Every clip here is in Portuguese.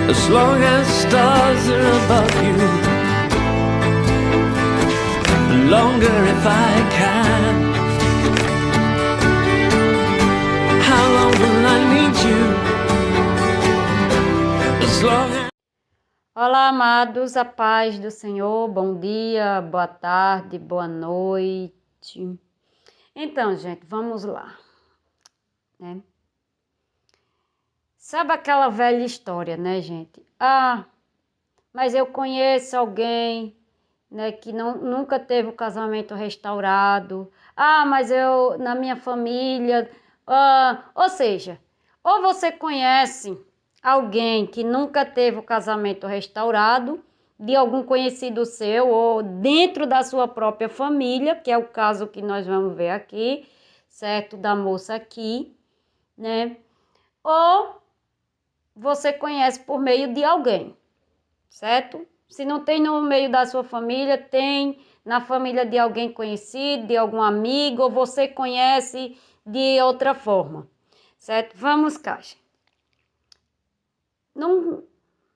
as long as stars are above you, longer if I can. How long will I need you? As long as... Olá, amados, a paz do Senhor, bom dia, boa tarde, boa noite. Então, gente, vamos lá, né? Sabe aquela velha história, né, gente? Ah, mas eu conheço alguém, né, que nunca teve o casamento restaurado. Ah, mas na minha família... ou seja, ou você conhece alguém que nunca teve o casamento restaurado, de algum conhecido seu, ou dentro da sua própria família, que é o caso que nós vamos ver aqui, certo? Da moça aqui, né? Ou você conhece por meio de alguém, certo? Se não tem no meio da sua família, tem na família de alguém conhecido, de algum amigo, ou você conhece de outra forma, certo? Vamos cá, gente. Não,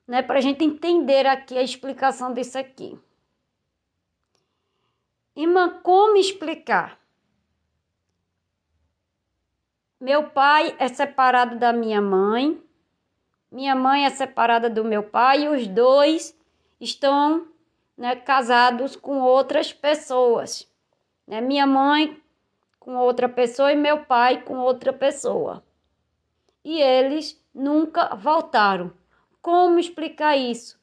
né, para a gente entender aqui a explicação disso aqui. Irmã, como explicar? Meu pai é separado da minha mãe é separada do meu pai, e os dois estão, né, casados com outras pessoas. Né? Minha mãe com outra pessoa e meu pai com outra pessoa. E eles nunca voltaram. Como explicar isso?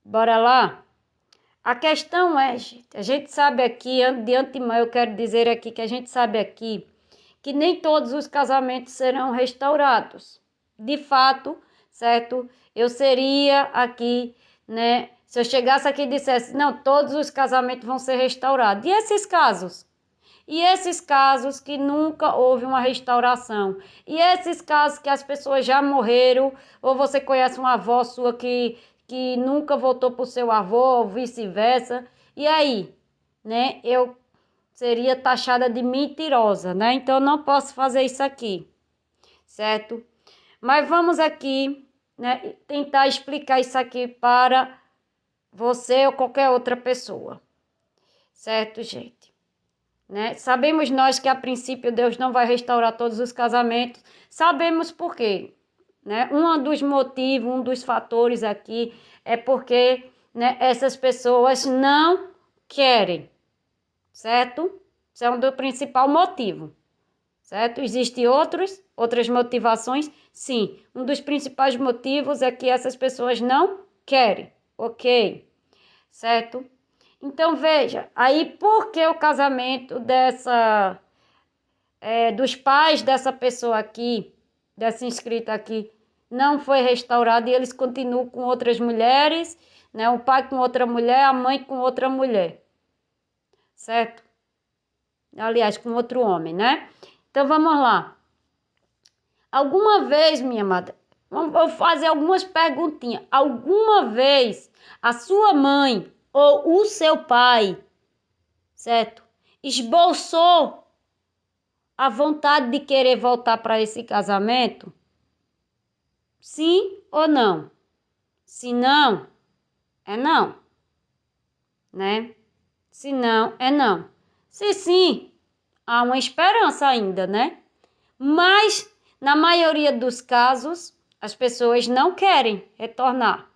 Bora lá? A questão é, gente, a gente sabe aqui, de antemão eu quero dizer aqui que a gente sabe aqui que nem todos os casamentos serão restaurados. De fato, certo? Eu seria aqui, né? Se eu chegasse aqui e dissesse, não, todos os casamentos vão ser restaurados. E esses casos? E esses casos que nunca houve uma restauração? E esses casos que as pessoas já morreram, ou você conhece uma avó sua que nunca voltou para o seu avô, ou vice-versa? E aí, né? Eu seria taxada de mentirosa, né? Então, eu não posso fazer isso aqui, certo? Mas vamos aqui, né, tentar explicar isso aqui para você ou qualquer outra pessoa, certo, gente? Né? Sabemos nós que, a princípio, Deus não vai restaurar todos os casamentos. Sabemos por quê, né? Um dos motivos, um dos fatores aqui é porque, né, essas pessoas não querem, certo? Isso é um do principal motivo, certo? Existem outras motivações? Sim. Um dos principais motivos é que essas pessoas não querem, ok? Certo? Então, veja, aí por que o casamento dos pais dessa pessoa aqui, dessa inscrita aqui, não foi restaurado e eles continuam com outras mulheres, né? O pai com outra mulher, a mãe com outra mulher, certo? Aliás, com outro homem, né? Então, vamos lá. Alguma vez, minha amada, vou fazer algumas perguntinhas. Alguma vez a sua mãe ou o seu pai, certo? Esboçou a vontade de querer voltar para esse casamento? Sim ou não? Se não, é não, né? Se não, é não. Se sim, há uma esperança ainda, né? Mas, na maioria dos casos, as pessoas não querem retornar,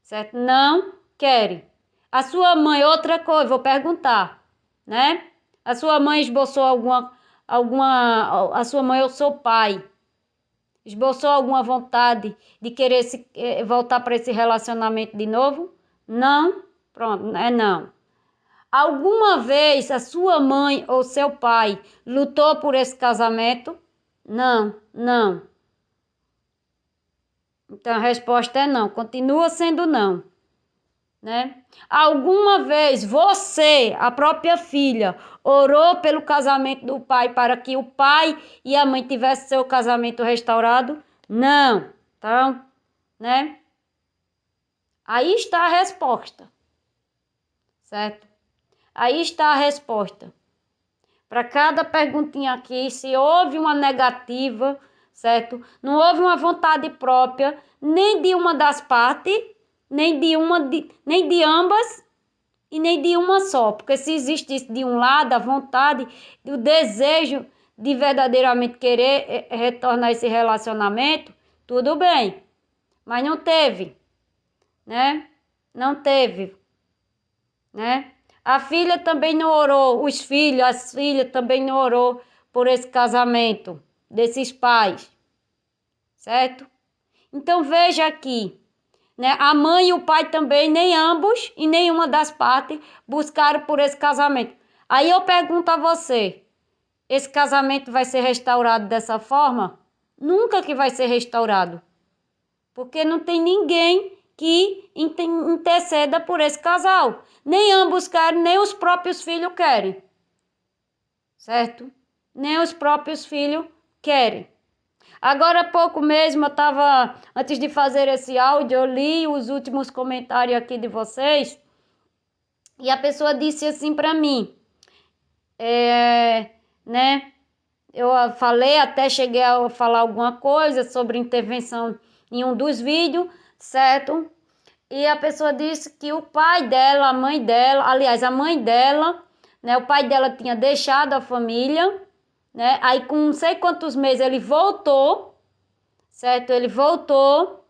certo? Não querem. A sua mãe, outra coisa, vou perguntar, né? A sua mãe esboçou a sua mãe ou seu pai, esboçou alguma vontade de querer voltar para esse relacionamento de novo? Não? Pronto, é não. Alguma vez a sua mãe ou seu pai lutou por esse casamento? Não, não. Então a resposta é não, continua sendo não, né? Alguma vez você, a própria filha, orou pelo casamento do pai para que o pai e a mãe tivessem seu casamento restaurado? Não. Então, né? Aí está a resposta, certo? Aí está a resposta. Para cada perguntinha aqui, se houve uma negativa, certo? Não houve uma vontade própria, nem de uma das partes, nem de ambas, e nem de uma só. Porque se existisse de um lado a vontade, o desejo de verdadeiramente querer retornar esse relacionamento, tudo bem. Mas não teve, né? Não teve, né? A filha também não orou, os filhos, as filhas também não orou por esse casamento desses pais, certo? Então veja aqui, né? A mãe e o pai também, nem ambos e nenhuma das partes buscaram por esse casamento. Aí eu pergunto a você, esse casamento vai ser restaurado dessa forma? Nunca que vai ser restaurado. Porque não tem ninguém que interceda por esse casal. Nem ambos querem, nem os próprios filhos querem. Certo? Nem os próprios filhos querem. Agora há pouco mesmo, antes de fazer esse áudio, eu li os últimos comentários aqui de vocês, e a pessoa disse assim para mim, né? Eu falei, até cheguei a falar alguma coisa sobre intervenção em um dos vídeos, certo? E a pessoa disse que o pai dela, a mãe dela, aliás, a mãe dela, né? O pai dela tinha deixado a família, né? Aí com não sei quantos meses ele voltou, certo? Ele voltou,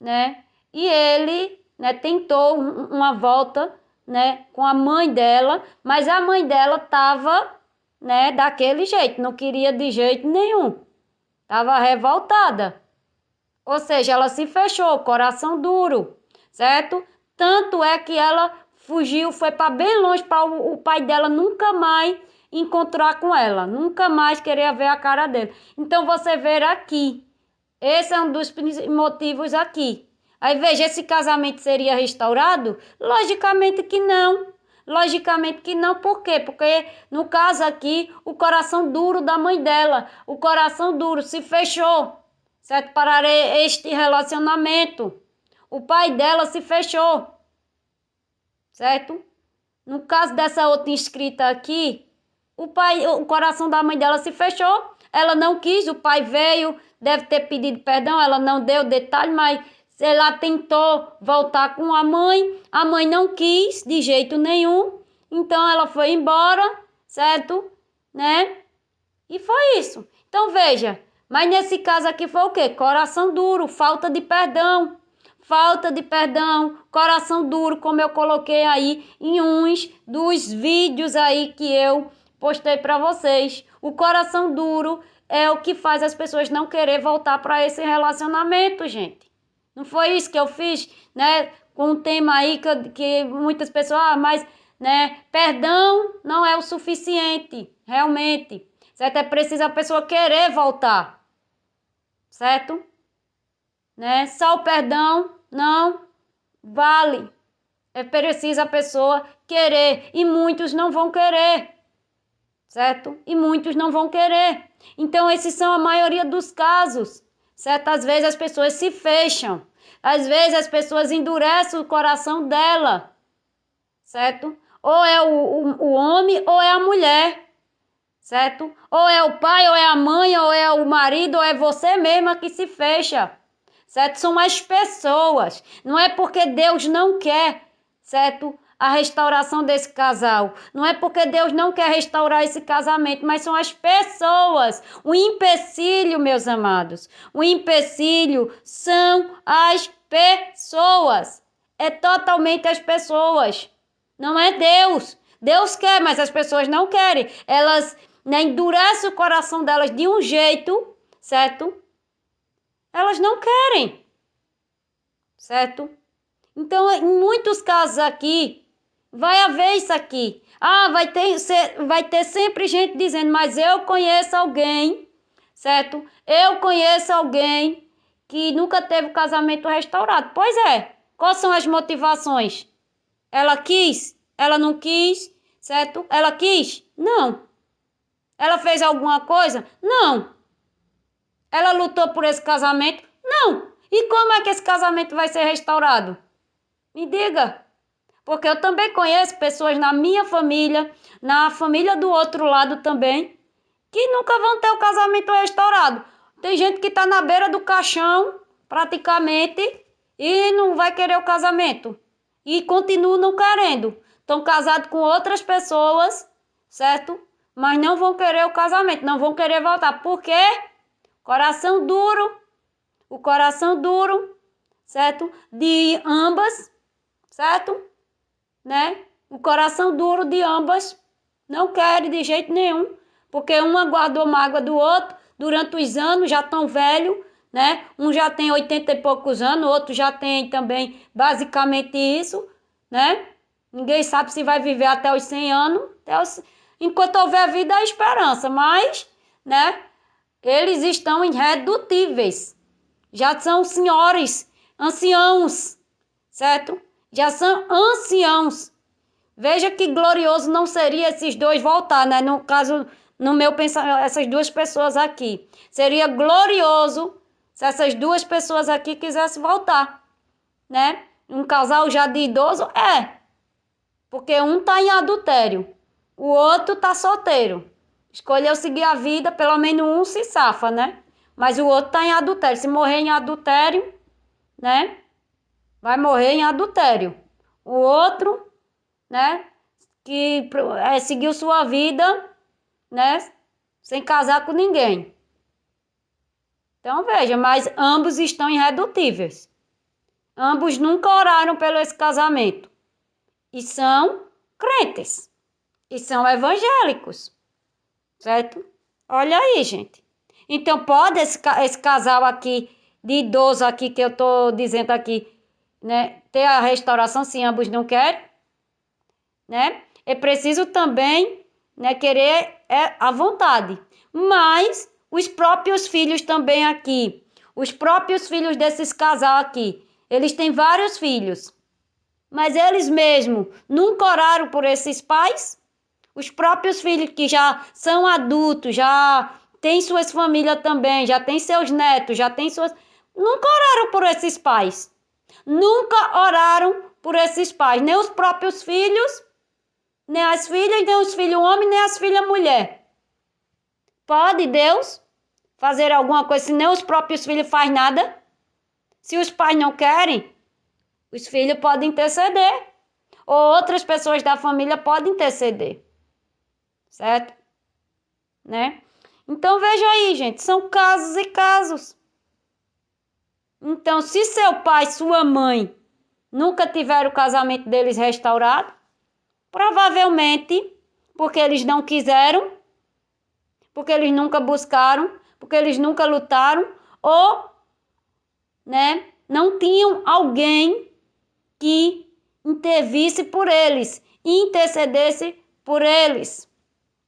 né? E ele, né, tentou uma volta, né, com a mãe dela, mas a mãe dela tava, né, daquele jeito, não queria de jeito nenhum. Tava revoltada. Ou seja, ela se fechou, coração duro, certo? Tanto é que ela fugiu, foi para bem longe para o pai dela nunca mais encontrar com ela, nunca mais querer ver a cara dele. Então você vê aqui, esse é um dos motivos aqui. Aí veja, esse casamento seria restaurado? Logicamente que não. Logicamente que não, por quê? Porque no caso aqui, o coração duro da mãe dela, o coração duro se fechou, certo? Para este relacionamento. O pai dela se fechou, certo? No caso dessa outra inscrita aqui, o coração da mãe dela se fechou, ela não quis, o pai veio, deve ter pedido perdão, ela não deu detalhe, mas ela tentou voltar com a mãe não quis de jeito nenhum, então ela foi embora, certo? Né? E foi isso. Então veja, mas nesse caso aqui foi o quê? Coração duro, falta de perdão, coração duro, como eu coloquei aí em uns dos vídeos aí que eu postei para vocês. O coração duro é o que faz as pessoas não querer voltar para esse relacionamento, gente. Não foi isso que eu fiz, né? Com um tema aí que muitas pessoas, mas, né? Perdão não é o suficiente, realmente. Certo? É preciso a pessoa querer voltar. Certo? Né? Só o perdão não vale. É preciso a pessoa querer. E muitos não vão querer. Certo? E muitos não vão querer. Então, esses são a maioria dos casos. Certo? Às vezes as pessoas se fecham. Às vezes as pessoas endurecem o coração dela. Certo? Ou é o homem ou é a mulher. Certo? Ou é o pai, ou é a mãe, ou é o marido, ou é você mesma que se fecha. Certo? São as pessoas. Não é porque Deus não quer, certo? A restauração desse casal. Não é porque Deus não quer restaurar esse casamento, mas são as pessoas. O empecilho, meus amados, o empecilho são as pessoas. É totalmente as pessoas. Não é Deus. Deus quer, mas as pessoas não querem. Elas, né, endurecem o coração delas de um jeito, certo? Elas não querem, certo? Então, em muitos casos aqui, vai haver isso aqui. Ah, vai ter sempre gente dizendo, mas eu conheço alguém, certo? Eu conheço alguém que nunca teve o casamento restaurado. Pois é, quais são as motivações? Ela quis? Ela não quis? Certo? Ela quis? Não. Ela fez alguma coisa? Não. Ela lutou por esse casamento? Não. E como é que esse casamento vai ser restaurado? Me diga. Porque eu também conheço pessoas na minha família, na família do outro lado também, que nunca vão ter o casamento restaurado. Tem gente que tá na beira do caixão, praticamente, e não vai querer o casamento. E continuam não querendo. Estão casados com outras pessoas, certo? Mas não vão querer o casamento, não vão querer voltar. Por quê? Coração duro. O coração duro, certo? De ambas, certo? Né? O coração duro de ambas não querem de jeito nenhum. Porque uma guardou mágoa do outro durante os anos, já tão velho, né? Um já tem 80 e poucos anos, o outro já tem também basicamente isso, né? Ninguém sabe se vai viver até os 100 anos. Enquanto houver vida, há esperança. Mas, né? Eles estão irredutíveis. Já são senhores, anciãos, certo? Já são anciãos. Veja que glorioso não seria esses dois voltar, né? No caso, no meu pensamento, essas duas pessoas aqui. Seria glorioso se essas duas pessoas aqui quisessem voltar, né? Um casal já de idoso, porque um tá em adultério, o outro tá solteiro. Escolheu seguir a vida, pelo menos um se safa, né? Mas o outro tá em adultério. Se morrer em adultério, né? Vai morrer em adultério. O outro, né? Que seguiu sua vida, né? Sem casar com ninguém. Então veja, mas ambos estão irredutíveis. Ambos nunca oraram pelo esse casamento. E são crentes. E são evangélicos. Certo? Olha aí, gente. Então pode esse casal aqui, de idoso aqui, que eu tô dizendo aqui, né? Ter a restauração se ambos não querem, né? É preciso também, né, querer a vontade. Mas os próprios filhos também aqui, os próprios filhos desses casal aqui, eles têm vários filhos. Mas eles mesmos nunca oraram por esses pais? Os próprios filhos que já são adultos, já têm suas famílias também, já têm seus netos, já têm suas... Nunca oraram por esses pais. Nunca oraram por esses pais. Nem os próprios filhos, nem as filhas, nem os filhos homem, nem as filhas mulher. Pode Deus fazer alguma coisa se nem os próprios filhos fazem nada? Se os pais não querem, os filhos podem interceder. Ou outras pessoas da família podem interceder. Certo? Né? Então veja aí, gente, são casos e casos. Então, se seu pai, sua mãe nunca tiveram o casamento deles restaurado, provavelmente porque eles não quiseram, porque eles nunca buscaram, porque eles nunca lutaram, ou, né, não tinham alguém que intervisse por eles, intercedesse por eles,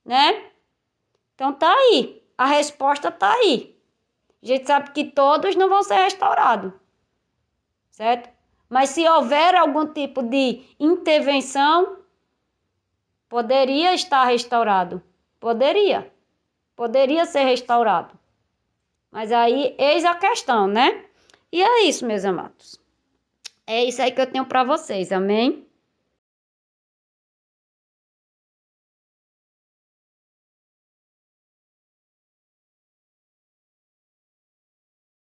né? Então tá aí, a resposta tá aí. A gente sabe que todos não vão ser restaurados, certo? Mas se houver algum tipo de intervenção, poderia estar restaurado. Poderia ser restaurado. Mas aí, eis a questão, né? E é isso, meus amados. É isso aí que eu tenho para vocês, amém?